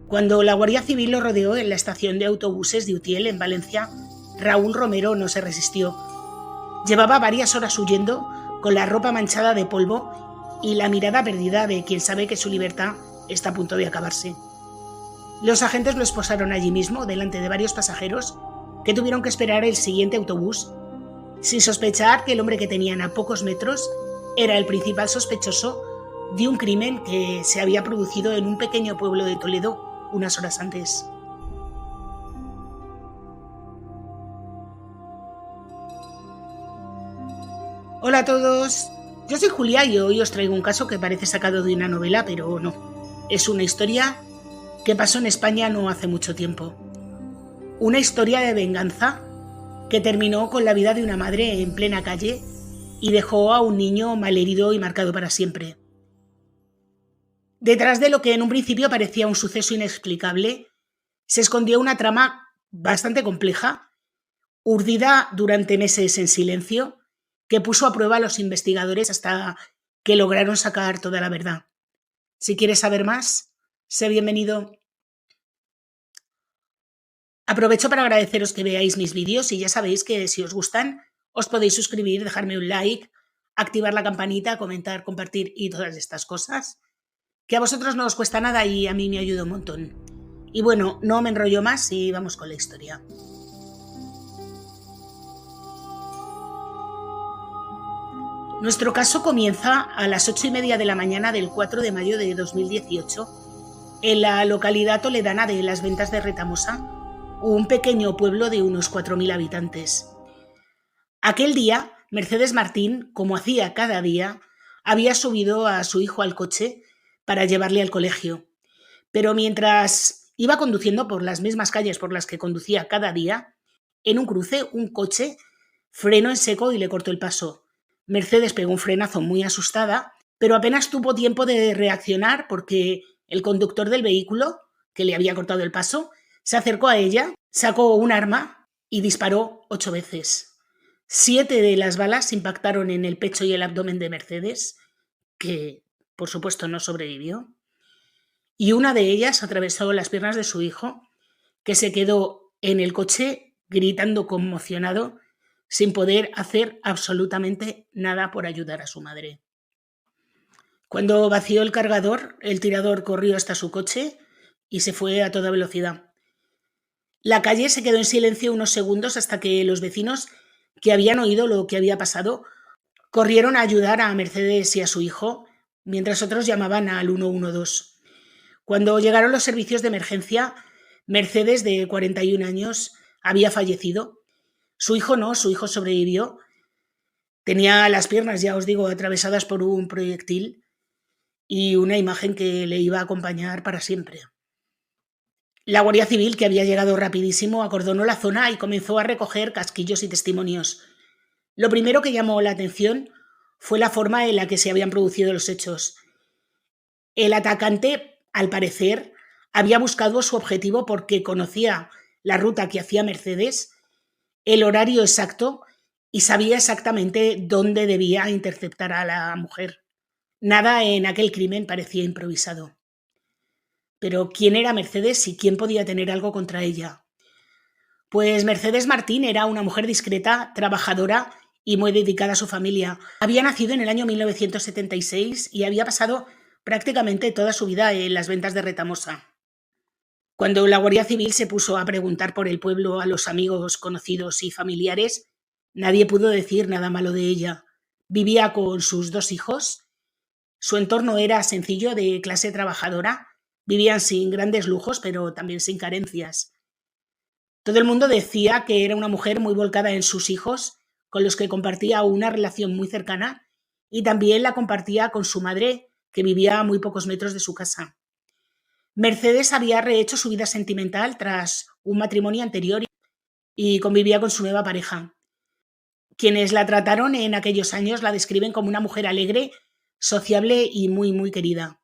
Cuando la Guardia Civil lo rodeó en la estación de autobuses de Utiel, en Valencia, Raúl Romero no se resistió. Llevaba varias horas huyendo, con la ropa manchada de polvo y la mirada perdida de quien sabe que su libertad está a punto de acabarse. Los agentes lo esposaron allí mismo, delante de varios pasajeros, que tuvieron que esperar el siguiente autobús, sin sospechar que el hombre que tenían a pocos metros era el principal sospechoso de un crimen que se había producido en un pequeño pueblo de Toledo unas horas antes. Hola a todos, yo soy Julia y hoy os traigo un caso que parece sacado de una novela, pero no. Es una historia que pasó en España no hace mucho tiempo. Una historia de venganza que terminó con la vida de una madre en plena calle y dejó a un niño malherido y marcado para siempre. Detrás de lo que en un principio parecía un suceso inexplicable, se escondió una trama bastante compleja, urdida durante meses en silencio, que puso a prueba a los investigadores hasta que lograron sacar toda la verdad. Si quieres saber más, sé bienvenido. Aprovecho para agradeceros que veáis mis vídeos y ya sabéis que si os gustan, os podéis suscribir, dejarme un like, activar la campanita, comentar, compartir y todas estas cosas, que a vosotros no os cuesta nada y a mí me ayuda un montón. Y bueno, no me enrollo más y vamos con la historia. Nuestro caso comienza a las 8:30 de la mañana del 4 de mayo de 2018 en la localidad toledana de Las Ventas de Retamosa, un pequeño pueblo de unos 4.000 habitantes. Aquel día, Mercedes Martín, como hacía cada día, había subido a su hijo al coche para llevarle al colegio. Pero mientras iba conduciendo por las mismas calles por las que conducía cada día, en un cruce, un coche frenó en seco y le cortó el paso. Mercedes pegó un frenazo muy asustada, pero apenas tuvo tiempo de reaccionar porque el conductor del vehículo, que le había cortado el paso, se acercó a ella, sacó un arma y disparó 8 veces. 7 de las balas impactaron en el pecho y el abdomen de Mercedes, que por supuesto no sobrevivió, y una de ellas atravesó las piernas de su hijo, que se quedó en el coche gritando conmocionado, sin poder hacer absolutamente nada por ayudar a su madre. Cuando vació el cargador, el tirador corrió hasta su coche y se fue a toda velocidad. La calle se quedó en silencio unos segundos hasta que los vecinos, que habían oído lo que había pasado, corrieron a ayudar a Mercedes y a su hijo, mientras otros llamaban al 112. Cuando llegaron los servicios de emergencia, Mercedes, de 41 años, había fallecido. Su hijo no, su hijo sobrevivió. Tenía las piernas, ya os digo, atravesadas por un proyectil y una imagen que le iba a acompañar para siempre. La Guardia Civil, que había llegado rapidísimo, acordonó la zona y comenzó a recoger casquillos y testimonios. Lo primero que llamó la atención fue la forma en la que se habían producido los hechos. El atacante, al parecer, había buscado su objetivo porque conocía la ruta que hacía Mercedes, el horario exacto y sabía exactamente dónde debía interceptar a la mujer. Nada en aquel crimen parecía improvisado. Pero ¿quién era Mercedes y quién podía tener algo contra ella? Pues Mercedes Martín era una mujer discreta, trabajadora y muy dedicada a su familia. Había nacido en el año 1976 y había pasado prácticamente toda su vida en Las Ventas de Retamosa. Cuando la Guardia Civil se puso a preguntar por el pueblo a los amigos, conocidos y familiares, nadie pudo decir nada malo de ella. Vivía con sus 2 hijos. Su entorno era sencillo, de clase trabajadora. Vivían sin grandes lujos, pero también sin carencias. Todo el mundo decía que era una mujer muy volcada en sus hijos, con los que compartía una relación muy cercana, y también la compartía con su madre, que vivía a muy pocos metros de su casa. Mercedes había rehecho su vida sentimental tras un matrimonio anterior y convivía con su nueva pareja. Quienes la trataron en aquellos años la describen como una mujer alegre, sociable y muy, muy querida.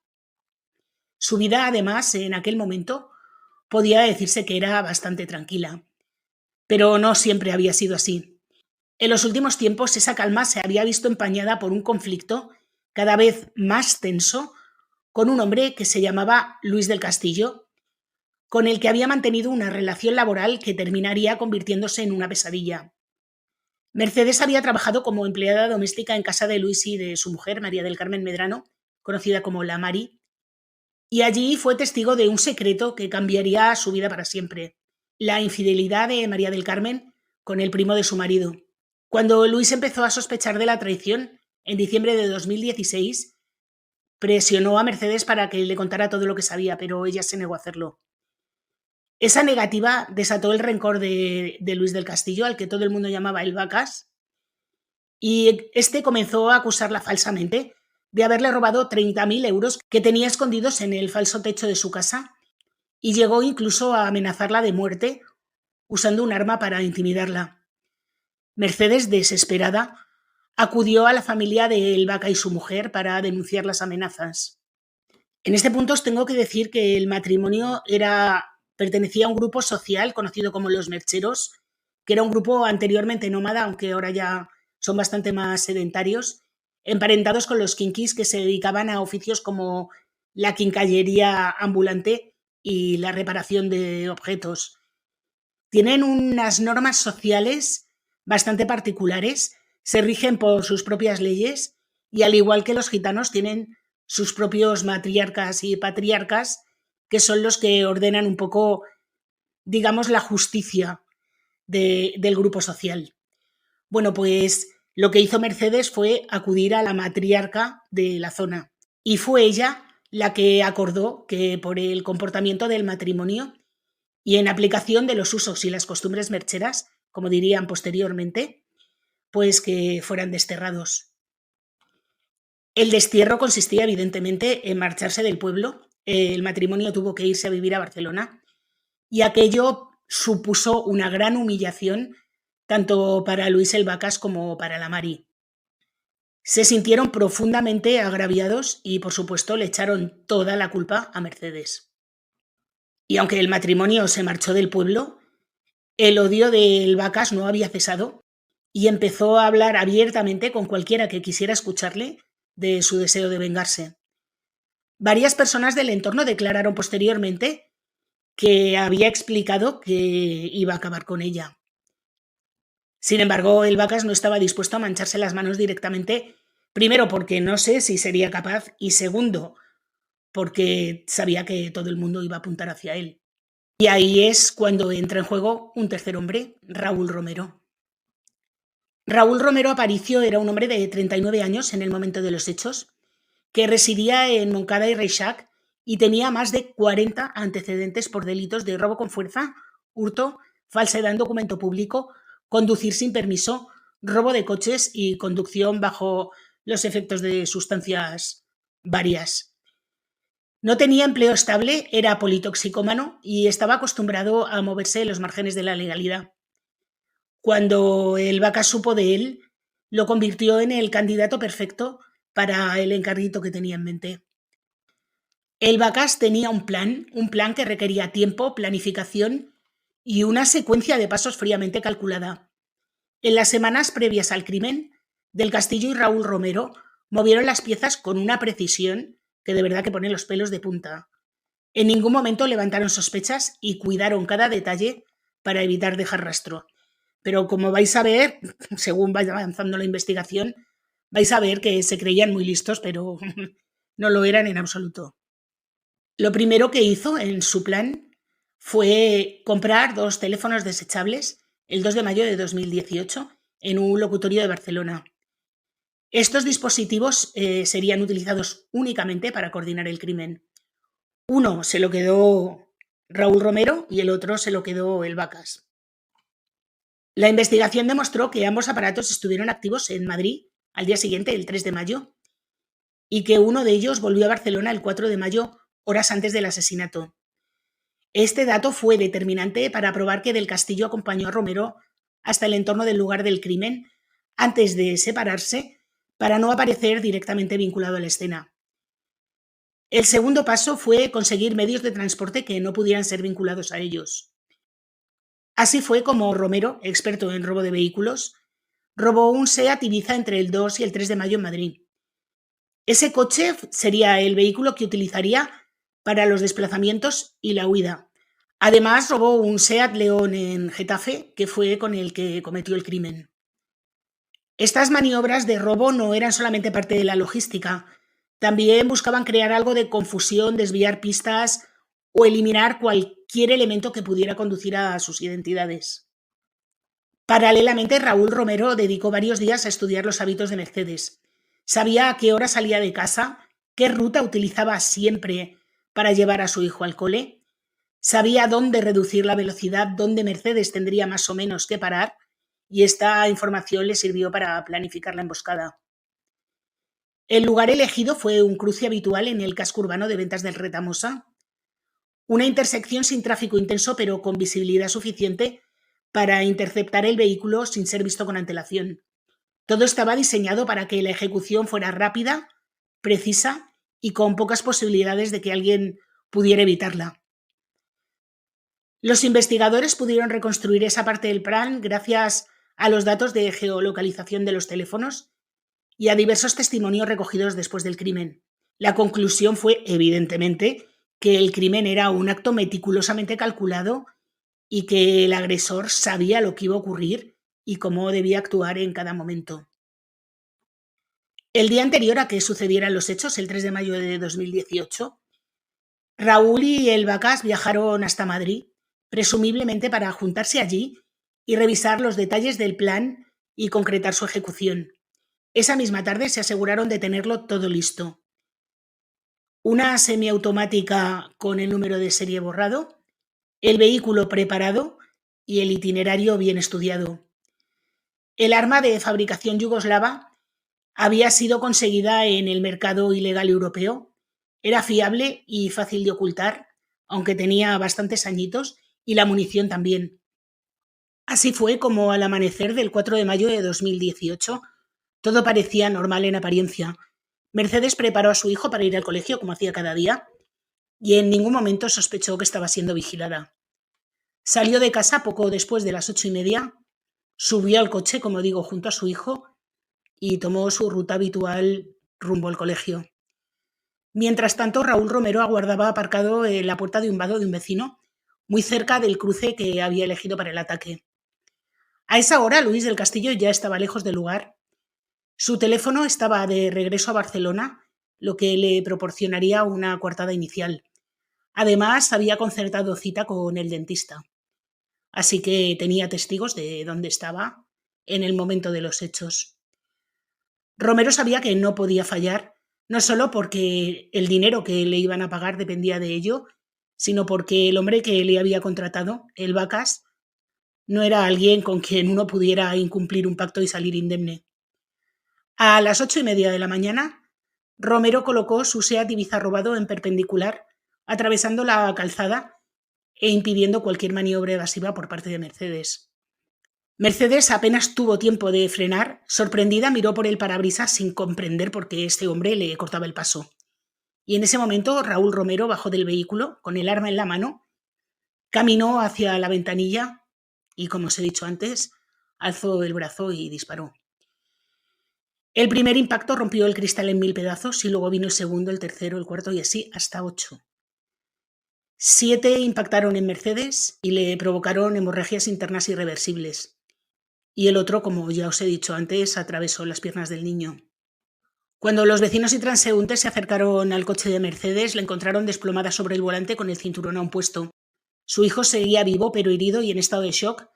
Su vida, además, en aquel momento, podía decirse que era bastante tranquila. Pero no siempre había sido así. En los últimos tiempos esa calma se había visto empañada por un conflicto cada vez más tenso con un hombre que se llamaba Luis del Castillo, con el que había mantenido una relación laboral que terminaría convirtiéndose en una pesadilla. Mercedes había trabajado como empleada doméstica en casa de Luis y de su mujer, María del Carmen Medrano, conocida como la Mari, y allí fue testigo de un secreto que cambiaría su vida para siempre: la infidelidad de María del Carmen con el primo de su marido. Cuando Luis empezó a sospechar de la traición, en diciembre de 2016, presionó a Mercedes para que le contara todo lo que sabía, pero ella se negó a hacerlo. Esa negativa desató el rencor de Luis del Castillo, al que todo el mundo llamaba el Vacas, y este comenzó a acusarla falsamente de haberle robado 30.000 euros que tenía escondidos en el falso techo de su casa, y llegó incluso a amenazarla de muerte usando un arma para intimidarla. Mercedes, desesperada, acudió a la familia de El Vaca y su mujer para denunciar las amenazas. En este punto os tengo que decir que el matrimonio pertenecía a un grupo social conocido como los Mercheros, que era un grupo anteriormente nómada, aunque ahora ya son bastante más sedentarios, emparentados con los kinkis, que se dedicaban a oficios como la quincallería ambulante y la reparación de objetos. Tienen unas normas sociales bastante particulares, se rigen por sus propias leyes y, al igual que los gitanos, tienen sus propios matriarcas y patriarcas, que son los que ordenan un poco, digamos, la justicia del grupo social. Bueno, pues lo que hizo Mercedes fue acudir a la matriarca de la zona, y fue ella la que acordó que, por el comportamiento del matrimonio y en aplicación de los usos y las costumbres mercheras, como dirían posteriormente, pues que fueran desterrados. El destierro consistía evidentemente en marcharse del pueblo. El matrimonio tuvo que irse a vivir a Barcelona, y aquello supuso una gran humillación tanto para Luis el Vacas como para la Mari. Se sintieron profundamente agraviados y, por supuesto, le echaron toda la culpa a Mercedes. Y aunque el matrimonio se marchó del pueblo, el odio del Vacas no había cesado y empezó a hablar abiertamente con cualquiera que quisiera escucharle de su deseo de vengarse. Varias personas del entorno declararon posteriormente que había explicado que iba a acabar con ella. Sin embargo, el Vacas no estaba dispuesto a mancharse las manos directamente, primero porque no sé si sería capaz, y segundo porque sabía que todo el mundo iba a apuntar hacia él. Y ahí es cuando entra en juego un tercer hombre, Raúl Romero. Raúl Romero Aparicio era un hombre de 39 años en el momento de los hechos, que residía en Moncada y Reixac y tenía más de 40 antecedentes por delitos de robo con fuerza, hurto, falsedad en documento público, conducir sin permiso, robo de coches y conducción bajo los efectos de sustancias varias. No tenía empleo estable, era politoxicómano y estaba acostumbrado a moverse en los márgenes de la legalidad. Cuando el Vacas supo de él, lo convirtió en el candidato perfecto para el encarguito que tenía en mente. El Vacas tenía un plan que requería tiempo, planificación y una secuencia de pasos fríamente calculada. En las semanas previas al crimen, Del Castillo y Raúl Romero movieron las piezas con una precisión que de verdad que pone los pelos de punta. En ningún momento levantaron sospechas y cuidaron cada detalle para evitar dejar rastro. Pero como vais a ver, según vaya avanzando la investigación, vais a ver que se creían muy listos, pero no lo eran en absoluto. Lo primero que hizo en su plan fue comprar 2 teléfonos desechables el 2 de mayo de 2018 en un locutorio de Barcelona. Estos dispositivos serían utilizados únicamente para coordinar el crimen. Uno se lo quedó Raúl Romero y el otro se lo quedó el Vacas. La investigación demostró que ambos aparatos estuvieron activos en Madrid al día siguiente, el 3 de mayo, y que uno de ellos volvió a Barcelona el 4 de mayo, horas antes del asesinato. Este dato fue determinante para probar que Del Castillo acompañó a Romero hasta el entorno del lugar del crimen antes de separarse, para no aparecer directamente vinculado a la escena. El segundo paso fue conseguir medios de transporte que no pudieran ser vinculados a ellos. Así fue como Romero, experto en robo de vehículos, robó un SEAT Ibiza entre el 2 y el 3 de mayo en Madrid. Ese coche sería el vehículo que utilizaría para los desplazamientos y la huida, Además, robó un Seat León en Getafe, que fue con el que cometió el crimen. Estas maniobras de robo no eran solamente parte de la logística, también buscaban crear algo de confusión, desviar pistas o eliminar cualquier elemento que pudiera conducir a sus identidades. Paralelamente, Raúl Romero dedicó varios días a estudiar los hábitos de Mercedes. Sabía a qué hora salía de casa, qué ruta utilizaba siempre para llevar a su hijo al cole, sabía dónde reducir la velocidad, dónde Mercedes tendría más o menos que parar, y esta información le sirvió para planificar la emboscada. El lugar elegido fue un cruce habitual en el casco urbano de Ventas del Retamosa, una intersección sin tráfico intenso pero con visibilidad suficiente para interceptar el vehículo sin ser visto con antelación. Todo estaba diseñado para que la ejecución fuera rápida, precisa y con pocas posibilidades de que alguien pudiera evitarla. Los investigadores pudieron reconstruir esa parte del plan gracias a los datos de geolocalización de los teléfonos y a diversos testimonios recogidos después del crimen. La conclusión fue, evidentemente, que el crimen era un acto meticulosamente calculado y que el agresor sabía lo que iba a ocurrir y cómo debía actuar en cada momento. El día anterior a que sucedieran los hechos, el 3 de mayo de 2018, Raúl y el Vacas viajaron hasta Madrid, presumiblemente para juntarse allí y revisar los detalles del plan y concretar su ejecución. Esa misma tarde se aseguraron de tenerlo todo listo. Una semiautomática con el número de serie borrado, el vehículo preparado y el itinerario bien estudiado. El arma de fabricación yugoslava había sido conseguida en el mercado ilegal europeo, era fiable y fácil de ocultar, aunque tenía bastantes añitos, y la munición también. Así fue como al amanecer del 4 de mayo de 2018 todo parecía normal en apariencia. Mercedes preparó a su hijo para ir al colegio como hacía cada día y en ningún momento sospechó que estaba siendo vigilada. Salió de casa poco después de las 8:30, subió al coche, como digo, junto a su hijo y tomó su ruta habitual rumbo al colegio. Mientras tanto, Raúl Romero aguardaba aparcado en la puerta de un vado de un vecino, muy cerca del cruce que había elegido para el ataque. A esa hora, Luis del Castillo ya estaba lejos del lugar. Su teléfono estaba de regreso a Barcelona, lo que le proporcionaría una coartada inicial. Además, había concertado cita con el dentista. Así que tenía testigos de dónde estaba en el momento de los hechos. Romero sabía que no podía fallar, no solo porque el dinero que le iban a pagar dependía de ello, sino porque el hombre que le había contratado, el Vacas, no era alguien con quien uno pudiera incumplir un pacto y salir indemne. A las 8:30 de la mañana, Romero colocó su Seat Ibiza robado en perpendicular, atravesando la calzada e impidiendo cualquier maniobra evasiva por parte de Mercedes. Mercedes apenas tuvo tiempo de frenar, sorprendida miró por el parabrisas sin comprender por qué este hombre le cortaba el paso. Y en ese momento Raúl Romero bajó del vehículo con el arma en la mano, caminó hacia la ventanilla y, como os he dicho antes, alzó el brazo y disparó. El primer impacto rompió el cristal en 1000 pedazos y luego vino el segundo, el tercero, el cuarto y así hasta 8. 7 impactaron en Mercedes y le provocaron hemorragias internas irreversibles. Y el otro, como ya os he dicho antes, atravesó las piernas del niño. Cuando los vecinos y transeúntes se acercaron al coche de Mercedes, la encontraron desplomada sobre el volante con el cinturón aún puesto. Su hijo seguía vivo pero herido y en estado de shock,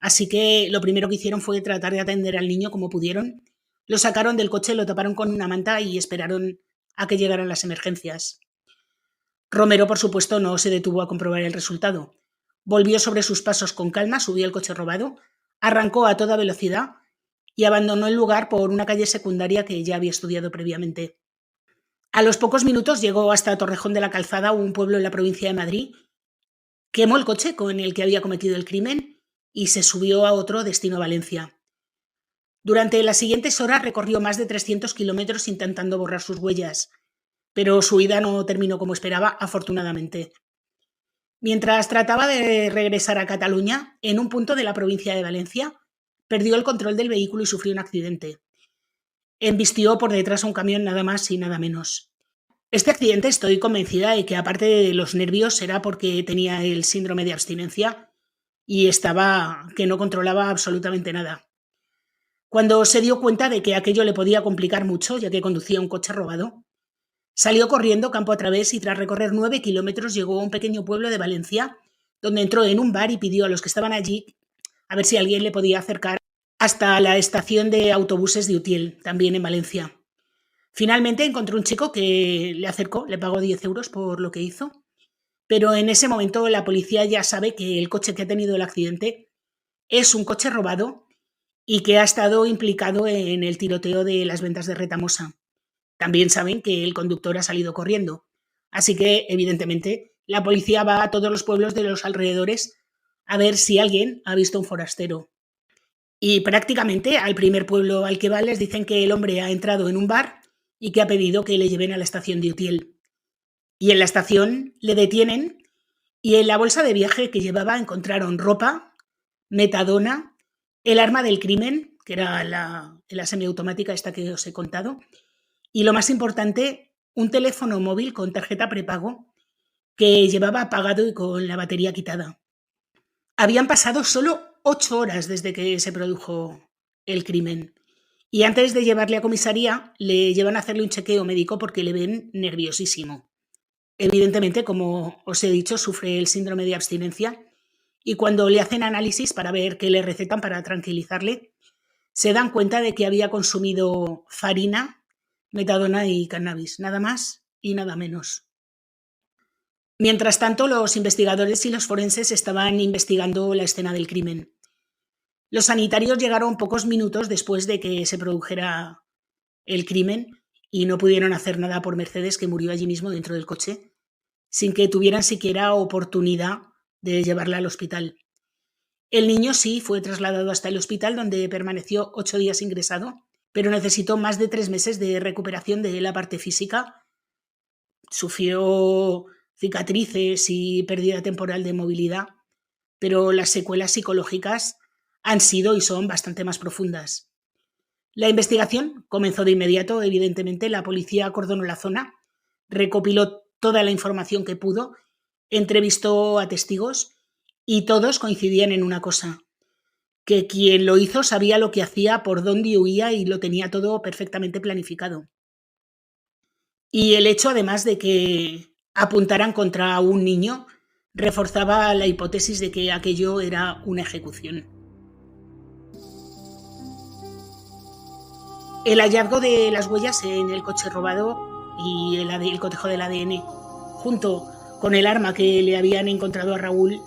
así que lo primero que hicieron fue tratar de atender al niño como pudieron. Lo sacaron del coche, lo taparon con una manta y esperaron a que llegaran las emergencias. Romero, por supuesto, no se detuvo a comprobar el resultado. Volvió sobre sus pasos con calma, subió al coche robado, arrancó a toda velocidad y abandonó el lugar por una calle secundaria que ya había estudiado previamente. A los pocos minutos llegó hasta Torrejón de la Calzada, un pueblo en la provincia de Madrid, quemó el coche con el que había cometido el crimen y se subió a otro destino Valencia. Durante las siguientes horas recorrió más de 300 kilómetros intentando borrar sus huellas, pero su huida no terminó como esperaba, afortunadamente. Mientras trataba de regresar a Cataluña, en un punto de la provincia de Valencia, perdió el control del vehículo y sufrió un accidente. Embistió por detrás a un camión nada más y nada menos. Este accidente estoy convencida de que aparte de los nervios era porque tenía el síndrome de abstinencia y estaba que no controlaba absolutamente nada. Cuando se dio cuenta de que aquello le podía complicar mucho, ya que conducía un coche robado, salió corriendo campo a través y tras recorrer 9 kilómetros llegó a un pequeño pueblo de Valencia, donde entró en un bar y pidió a los que estaban allí a ver si alguien le podía acercar hasta la estación de autobuses de Utiel, también en Valencia. Finalmente encontró un chico que le acercó, le pagó 10 euros por lo que hizo, pero en ese momento la policía ya sabe que el coche que ha tenido el accidente es un coche robado y que ha estado implicado en el tiroteo de las ventas de Retamosa. También saben que el conductor ha salido corriendo. Así que, evidentemente, la policía va a todos los pueblos de los alrededores a ver si alguien ha visto un forastero. Y prácticamente al primer pueblo al que va les dicen que el hombre ha entrado en un bar y que ha pedido que le lleven a la estación de Utiel. Y en la estación le detienen y en la bolsa de viaje que llevaba encontraron ropa, metadona, el arma del crimen, que era la semiautomática esta que os he contado, y lo más importante, un teléfono móvil con tarjeta prepago que llevaba apagado y con la batería quitada. Habían pasado solo 8 horas desde que se produjo el crimen. Y antes de llevarle a comisaría, le llevan a hacerle un chequeo médico porque le ven nerviosísimo. Evidentemente, como os he dicho, sufre el síndrome de abstinencia y cuando le hacen análisis para ver qué le recetan para tranquilizarle, se dan cuenta de que había consumido farina, metadona y cannabis, nada más y nada menos. Mientras tanto, los investigadores y los forenses estaban investigando la escena del crimen. Los sanitarios llegaron pocos minutos después de que se produjera el crimen y no pudieron hacer nada por Mercedes, que murió allí mismo dentro del coche, sin que tuvieran siquiera oportunidad de llevarla al hospital. El niño sí fue trasladado hasta el hospital, donde permaneció 8 días ingresado, pero necesitó más de 3 meses de recuperación de la parte física. Sufrió cicatrices y pérdida temporal de movilidad, pero las secuelas psicológicas han sido y son bastante más profundas. La investigación comenzó de inmediato, evidentemente. La policía acordonó la zona, recopiló toda la información que pudo, entrevistó a testigos y todos coincidían en una cosa, que quien lo hizo sabía lo que hacía, por dónde huía y lo tenía todo perfectamente planificado. Y el hecho, además de que apuntaran contra un niño, reforzaba la hipótesis de que aquello era una ejecución. El hallazgo de las huellas en el coche robado y el cotejo del ADN, junto con el arma que le habían encontrado a Raúl,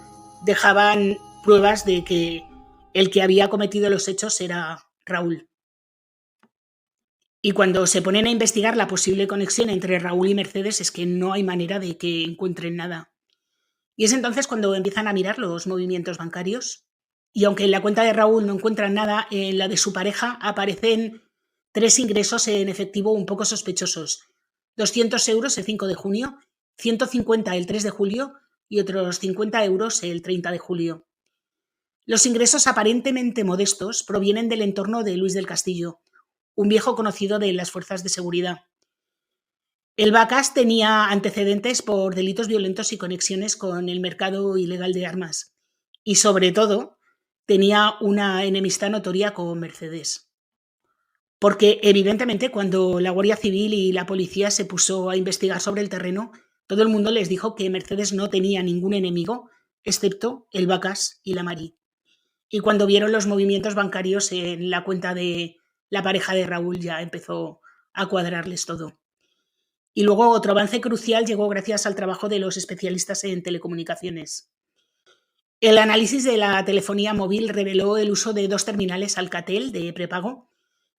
dejaban pruebas de que el que había cometido los hechos era Raúl. Y cuando se ponen a investigar la posible conexión entre Raúl y Mercedes, es que no hay manera de que encuentren nada. Y es entonces cuando empiezan a mirar los movimientos bancarios. Y aunque en la cuenta de Raúl no encuentran nada, en la de su pareja aparecen 3 ingresos en efectivo un poco sospechosos. 200 euros el 5 de junio, 150 el 3 de julio y otros 50 euros el 30 de julio. Los ingresos aparentemente modestos provienen del entorno de Luis del Castillo, un viejo conocido de las fuerzas de seguridad. El Vacas tenía antecedentes por delitos violentos y conexiones con el mercado ilegal de armas. Y sobre todo, tenía una enemistad notoria con Mercedes. Porque evidentemente cuando la Guardia Civil y la policía se puso a investigar sobre el terreno, todo el mundo les dijo que Mercedes no tenía ningún enemigo, excepto el Vacas y la Mari. Y cuando vieron los movimientos bancarios en la cuenta de la pareja de Raúl, ya empezó a cuadrarles todo. Y luego otro avance crucial llegó gracias al trabajo de los especialistas en telecomunicaciones. El análisis de la telefonía móvil reveló el uso de 2 terminales Alcatel de prepago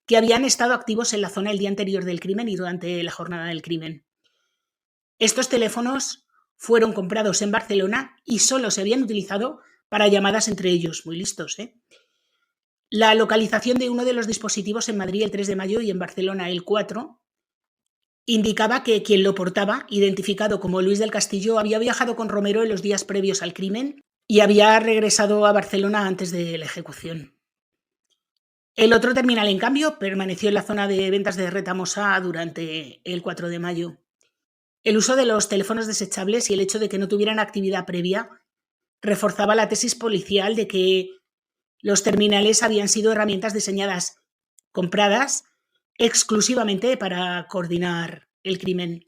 que habían estado activos en la zona el día anterior del crimen y durante la jornada del crimen. Estos teléfonos fueron comprados en Barcelona y solo se habían utilizado para llamadas entre ellos. Muy listos, ¿eh? La localización de uno de los dispositivos en Madrid el 3 de mayo y en Barcelona el 4 indicaba que quien lo portaba, identificado como Luis del Castillo, había viajado con Romero en los días previos al crimen y había regresado a Barcelona antes de la ejecución. El otro terminal, en cambio, permaneció en la zona de ventas de Retamosa durante el 4 de mayo. El uso de los teléfonos desechables y el hecho de que no tuvieran actividad previa reforzaba la tesis policial de que los terminales habían sido herramientas diseñadas, compradas exclusivamente para coordinar el crimen.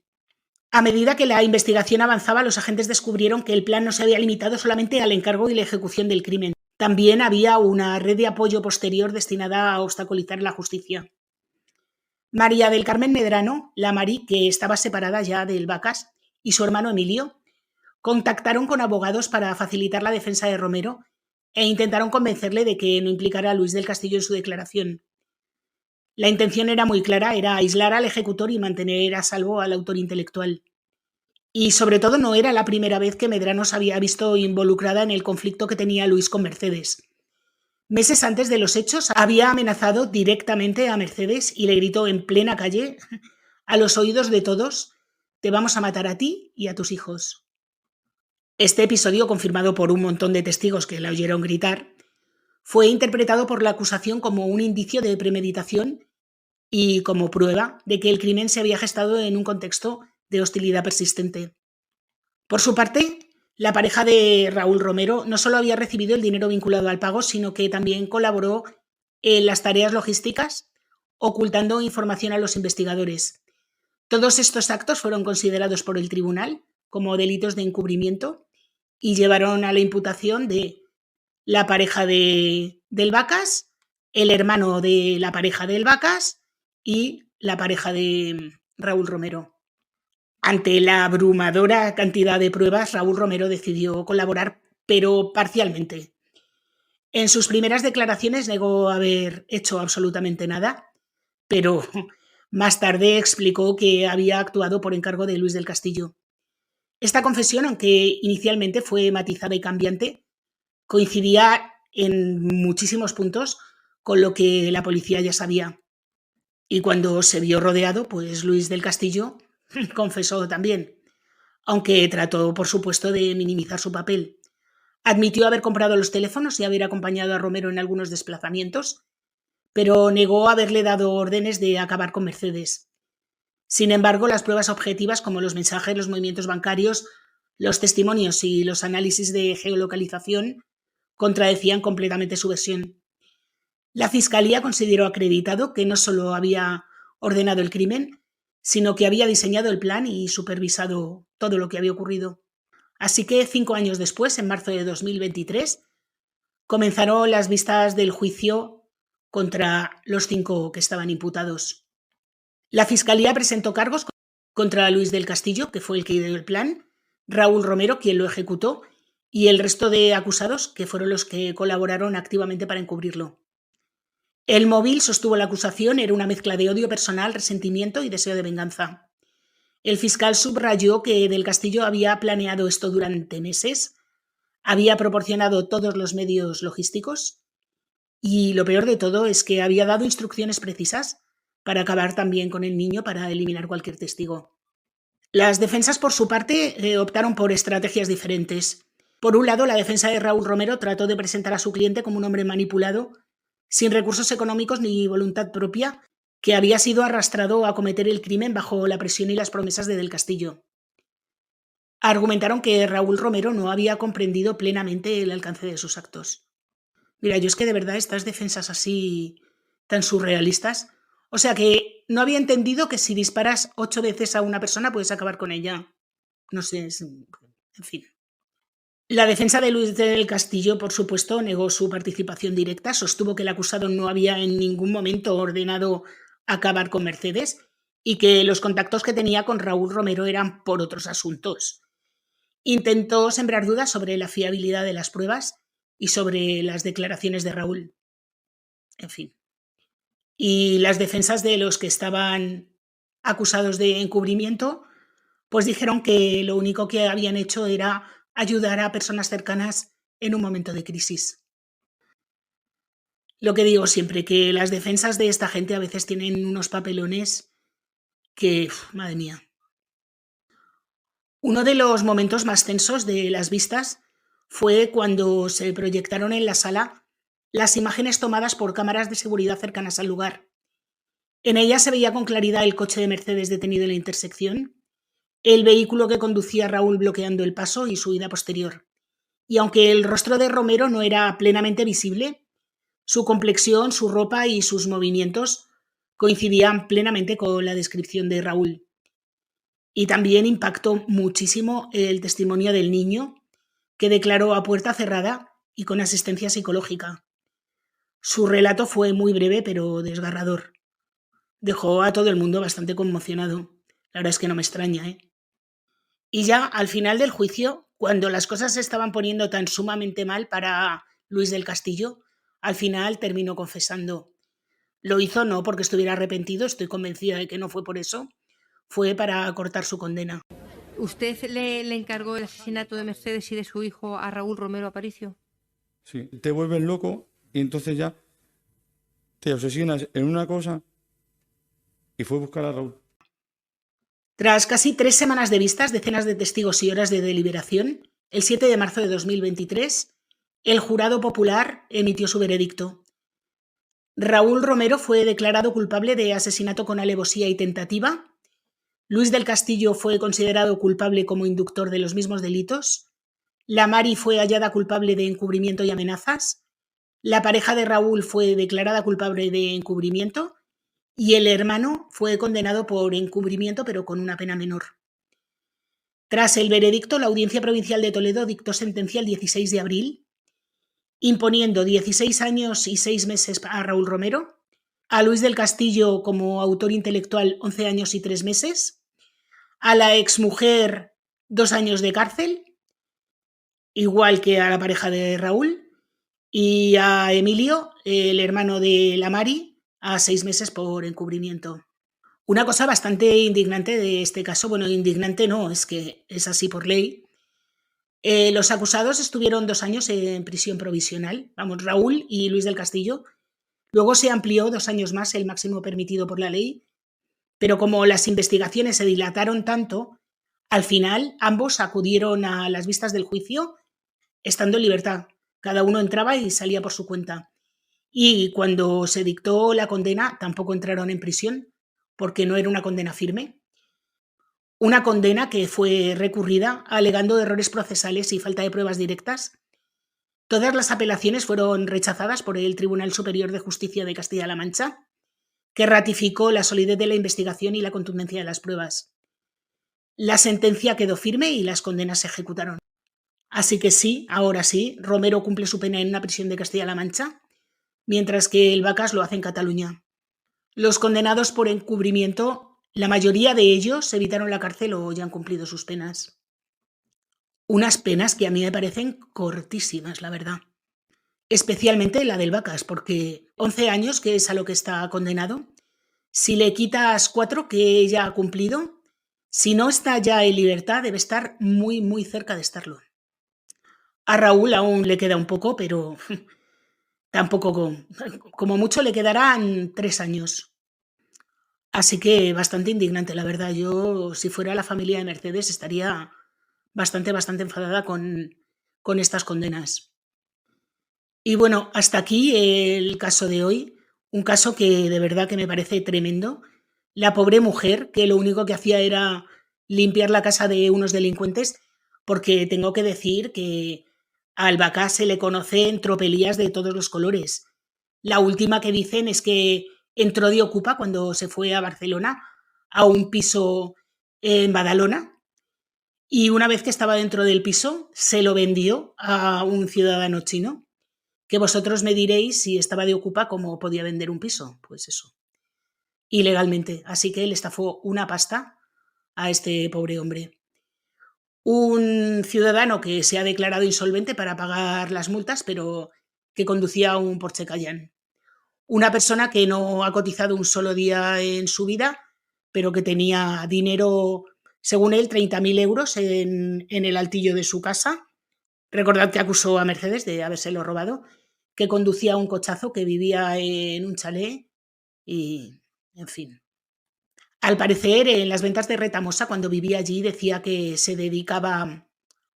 A medida que la investigación avanzaba, los agentes descubrieron que el plan no se había limitado solamente al encargo y la ejecución del crimen. También había una red de apoyo posterior destinada a obstaculizar la justicia. María del Carmen Medrano, la Mari, que estaba separada ya del Vacas, y su hermano Emilio, contactaron con abogados para facilitar la defensa de Romero e intentaron convencerle de que no implicara a Luis del Castillo en su declaración. La intención era muy clara, era aislar al ejecutor y mantener a salvo al autor intelectual. Y sobre todo no era la primera vez que Medrano se había visto involucrada en el conflicto que tenía Luis con Mercedes. Meses antes de los hechos había amenazado directamente a Mercedes y le gritó en plena calle, a los oídos de todos: «Te vamos a matar a ti y a tus hijos». Este episodio, confirmado por un montón de testigos que la oyeron gritar, fue interpretado por la acusación como un indicio de premeditación y como prueba de que el crimen se había gestado en un contexto de hostilidad persistente. Por su parte, la pareja de Raúl Romero no solo había recibido el dinero vinculado al pago, sino que también colaboró en las tareas logísticas, ocultando información a los investigadores. Todos estos actos fueron considerados por el tribunal como delitos de encubrimiento y llevaron a la imputación de la pareja del Vacas, el hermano de la pareja del Vacas y la pareja de Raúl Romero. Ante la abrumadora cantidad de pruebas, Raúl Romero decidió colaborar, pero parcialmente. En sus primeras declaraciones negó haber hecho absolutamente nada, pero más tarde explicó que había actuado por encargo de Luis del Castillo. Esta confesión, aunque inicialmente fue matizada y cambiante, coincidía en muchísimos puntos con lo que la policía ya sabía. Y cuando se vio rodeado, pues Luis del Castillo confesó también, aunque trató, por supuesto, de minimizar su papel. Admitió haber comprado los teléfonos y haber acompañado a Romero en algunos desplazamientos, pero negó haberle dado órdenes de acabar con Mercedes. Sin embargo, las pruebas objetivas, como los mensajes, los movimientos bancarios, los testimonios y los análisis de geolocalización, contradecían completamente su versión. La Fiscalía consideró acreditado que no solo había ordenado el crimen, sino que había diseñado el plan y supervisado todo lo que había ocurrido. Así que 5 años después, en marzo de 2023, comenzaron las vistas del juicio contra los 5 que estaban imputados. La Fiscalía presentó cargos contra Luis del Castillo, que fue el que ideó el plan, Raúl Romero, quien lo ejecutó, y el resto de acusados, que fueron los que colaboraron activamente para encubrirlo. El móvil, sostuvo la acusación, era una mezcla de odio personal, resentimiento y deseo de venganza. El fiscal subrayó que del Castillo había planeado esto durante meses, había proporcionado todos los medios logísticos y lo peor de todo es que había dado instrucciones precisas para acabar también con el niño, para eliminar cualquier testigo. Las defensas, por su parte, optaron por estrategias diferentes. Por un lado, la defensa de Raúl Romero trató de presentar a su cliente como un hombre manipulado, sin recursos económicos ni voluntad propia, que había sido arrastrado a cometer el crimen bajo la presión y las promesas de Del Castillo. Argumentaron que Raúl Romero no había comprendido plenamente el alcance de sus actos. Mira, yo es que de verdad estas defensas así tan surrealistas, o sea que no había entendido que si disparas 8 veces a una persona puedes acabar con ella. No sé, en fin. La defensa de Luis del Castillo, por supuesto, negó su participación directa, sostuvo que el acusado no había en ningún momento ordenado acabar con Mercedes y que los contactos que tenía con Raúl Romero eran por otros asuntos. Intentó sembrar dudas sobre la fiabilidad de las pruebas y sobre las declaraciones de Raúl. En fin. Y las defensas de los que estaban acusados de encubrimiento, pues dijeron que lo único que habían hecho era ayudar a personas cercanas en un momento de crisis. Lo que digo siempre, que las defensas de esta gente a veces tienen unos papelones que, madre mía. Uno de los momentos más tensos de las vistas fue cuando se proyectaron en la sala las imágenes tomadas por cámaras de seguridad cercanas al lugar. En ellas se veía con claridad el coche de Mercedes detenido en la intersección el vehículo que conducía Raúl bloqueando el paso y su huida posterior. Y aunque el rostro de Romero no era plenamente visible, su complexión, su ropa y sus movimientos coincidían plenamente con la descripción de Raúl. Y también impactó muchísimo el testimonio del niño, que declaró a puerta cerrada y con asistencia psicológica. Su relato fue muy breve pero desgarrador. Dejó a todo el mundo bastante conmocionado. La verdad es que no me extraña, ¿eh? Y ya al final del juicio, cuando las cosas se estaban poniendo tan sumamente mal para Luis del Castillo, al final terminó confesando. Lo hizo no porque estuviera arrepentido, estoy convencida de que no fue por eso, fue para cortar su condena. ¿Usted le encargó el asesinato de Mercedes y de su hijo a Raúl Romero Aparicio? Sí, te vuelves loco y entonces ya te obsesionas en una cosa y fue buscar a Raúl. Tras casi 3 semanas de vistas, decenas de testigos y horas de deliberación, el 7 de marzo de 2023, el jurado popular emitió su veredicto. Raúl Romero fue declarado culpable de asesinato con alevosía y tentativa. Luis del Castillo fue considerado culpable como inductor de los mismos delitos. La Mari fue hallada culpable de encubrimiento y amenazas. La pareja de Raúl fue declarada culpable de encubrimiento y el hermano fue condenado por encubrimiento pero con una pena menor. Tras el veredicto, la Audiencia Provincial de Toledo dictó sentencia el 16 de abril, imponiendo 16 años y 6 meses a Raúl Romero, a Luis del Castillo como autor intelectual 11 años y 3 meses, a la exmujer 2 años de cárcel, igual que a la pareja de Raúl, y a Emilio, el hermano de la Mari, a 6 meses por encubrimiento. Una cosa bastante indignante de este caso, bueno, indignante no, es que es así por ley. Los acusados estuvieron 2 años en prisión provisional, vamos, Raúl y Luis del Castillo. Luego se amplió 2 años más el máximo permitido por la ley, pero como las investigaciones se dilataron tanto, al final ambos acudieron a las vistas del juicio estando en libertad. Cada uno entraba y salía por su cuenta. Y cuando se dictó la condena, tampoco entraron en prisión, porque no era una condena firme. Una condena que fue recurrida alegando errores procesales y falta de pruebas directas. Todas las apelaciones fueron rechazadas por el Tribunal Superior de Justicia de Castilla-La Mancha, que ratificó la solidez de la investigación y la contundencia de las pruebas. La sentencia quedó firme y las condenas se ejecutaron. Así que sí, ahora sí, Romero cumple su pena en una prisión de Castilla-La Mancha, mientras que el Vacas lo hace en Cataluña. Los condenados por encubrimiento, la mayoría de ellos evitaron la cárcel o ya han cumplido sus penas. Unas penas que a mí me parecen cortísimas, la verdad. Especialmente la del Vacas, porque 11 años, que es a lo que está condenado, si le quitas 4 que ya ha cumplido, si no está ya en libertad, debe estar muy, muy cerca de estarlo. A Raúl aún le queda un poco, pero tampoco, como mucho le quedarán 3 años. Así que bastante indignante, la verdad. Yo, si fuera la familia de Mercedes, estaría bastante enfadada con estas condenas. Y bueno, hasta aquí el caso de hoy. Un caso que de verdad que me parece tremendo. La pobre mujer, que lo único que hacía era limpiar la casa de unos delincuentes, porque tengo que decir que a Albacá se le conocen tropelías de todos los colores. La última que dicen es que entró de ocupa cuando se fue a Barcelona a un piso en Badalona y una vez que estaba dentro del piso se lo vendió a un ciudadano chino, que vosotros me diréis si estaba de ocupa cómo podía vender un piso. Pues eso, ilegalmente. Así que él estafó una pasta a este pobre hombre. Un ciudadano que se ha declarado insolvente para pagar las multas, pero que conducía un Porsche Cayenne. Una persona que no ha cotizado un solo día en su vida, pero que tenía dinero, según él, 30.000 euros en el altillo de su casa. Recordad que acusó a Mercedes de habérselo robado, que conducía un cochazo, que vivía en un chalet y, en fin. Al parecer, en las ventas de Retamosa, cuando vivía allí, decía que se dedicaba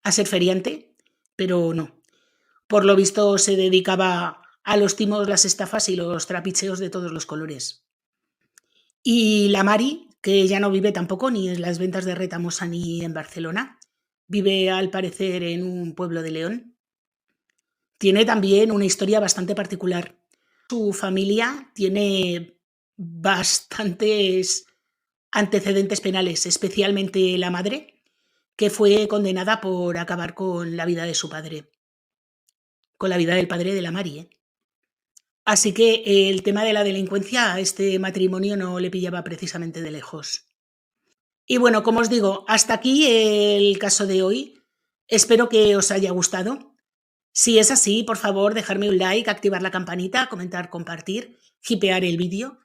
a ser feriante, pero no. Por lo visto, se dedicaba a los timos, las estafas y los trapicheos de todos los colores. Y la Mari, que ya no vive tampoco ni en las ventas de Retamosa ni en Barcelona. Vive, al parecer, en un pueblo de León. Tiene también una historia bastante particular. Su familia tiene bastantes antecedentes penales, especialmente la madre, que fue condenada por acabar con la vida de su padre, con la vida del padre de la Mari, ¿eh? Así que el tema de la delincuencia a este matrimonio no le pillaba precisamente de lejos. Y bueno, como os digo, hasta aquí el caso de hoy. Espero que os haya gustado. Si es así, por favor, dejarme un like, activar la campanita, comentar, compartir, hipear el vídeo,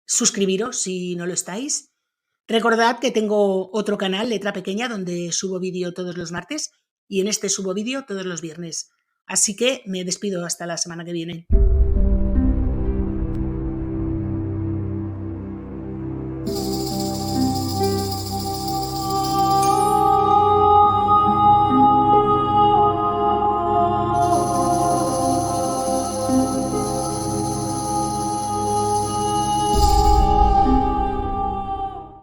suscribiros si no lo estáis. Recordad que tengo otro canal, Letra Pequeña, donde subo vídeo todos los martes y en este subo vídeo todos los viernes. Así que me despido hasta la semana que viene.